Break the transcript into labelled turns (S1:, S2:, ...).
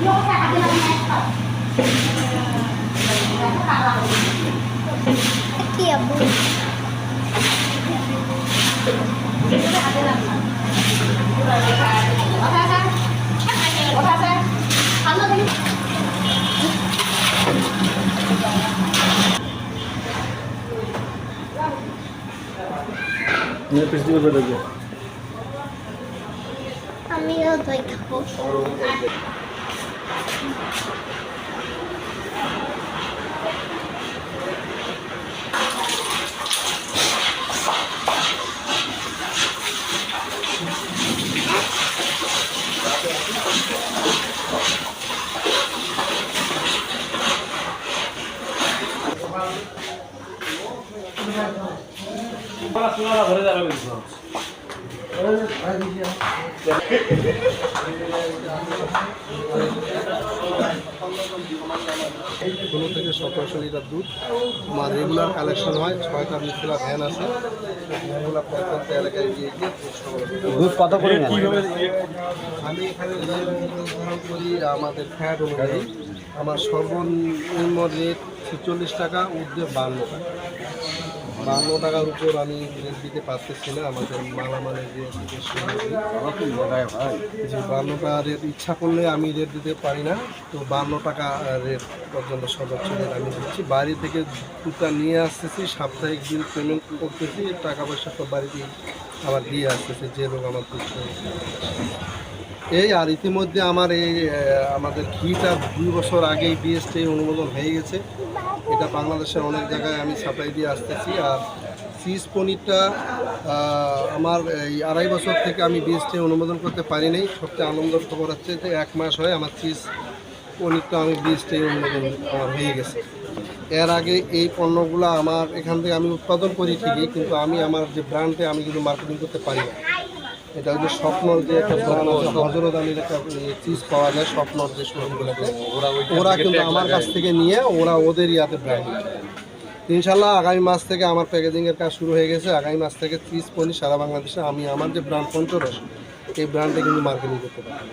S1: কি আব্বু আমিও দই খাবো।
S2: ঘরে যাবে
S3: 16 থেকে 1700 লিটার দুধ আমার রেগুলার কালেকশন হয়। 6টা মিথিলা ভ্যান আছে, এগুলো প্রত্যন্ত এলাকায় গিয়ে
S2: দুধ কত করে
S3: আমি এখানে নির্ধারণ করি আমাদের ফ্যাট অনুযায়ী। আমার সর্বনিম্ন রেট 46 টাকা, ঊর্ধ্বে 52 টাকা। 52 টাকার উপর আমি রেট দিতে পারতেছি না। আমাদের মালামালের যে জি 52 টাকা রেট ইচ্ছা করলে আমি রেট দিতে পারি না, তো 52 টাকা রেট পর্যন্ত সর্বোচ্চ রেট আমি দিচ্ছি। বাড়ি থেকে দুধটা নিয়ে আসতেছি, সাপ্তাহিক দিন পেমেন্ট করতেছি, টাকা পয়সা সব বাড়িতেই আবার দিয়ে আসতেছি যে লোক আমার দুধ এই। আর ইতিমধ্যে আমার আমাদের ঘিটা 2 বছর আগেই বিএসটি অনুমোদন হয়ে গেছে। এটা বাংলাদেশের অনেক জায়গায় আমি সাপ্লাই দিয়ে আসতেছি। আর চিজ পনিরটা আমার এই 2.5 বছর থেকে আমি বিএসটি অনুমোদন করতে পারি নাই। সবচেয়ে আনন্দের খবর হচ্ছে যে 1 মাস হয় আমার চিজ পনিরটা আমি বিএসটি অনুমোদন আমার হয়ে গেছে। এর আগে এই পণ্যগুলো আমার এখান থেকে আমি উৎপাদন করি ঠিকই, কিন্তু আমি আমার যে ব্র্যান্ডে আমি কিন্তু মার্কেটিং করতে পারি না। এটা হচ্ছে স্বপ্নর যে একটা ব্র্যান্ড আছে, হজরদানির একটা চিজ পাওয়া যায় স্বপ্নর যে শোরুমগুলোতে, ওরা কিন্তু আমার কাছ থেকে নিয়ে ওরা ওদের ইয়াতে ব্র্যান্ড। ইনশাল্লাহ আগামী মাস থেকে আমার প্যাকেজিংয়ের কাজ শুরু হয়ে গেছে। আগামী মাস থেকে চিজ পনির সারা বাংলাদেশে আমি আমার যে ব্র্যান্ড পঞ্চরস, এই ব্র্যান্ডে কিন্তু মার্কেটিং করতে পারি।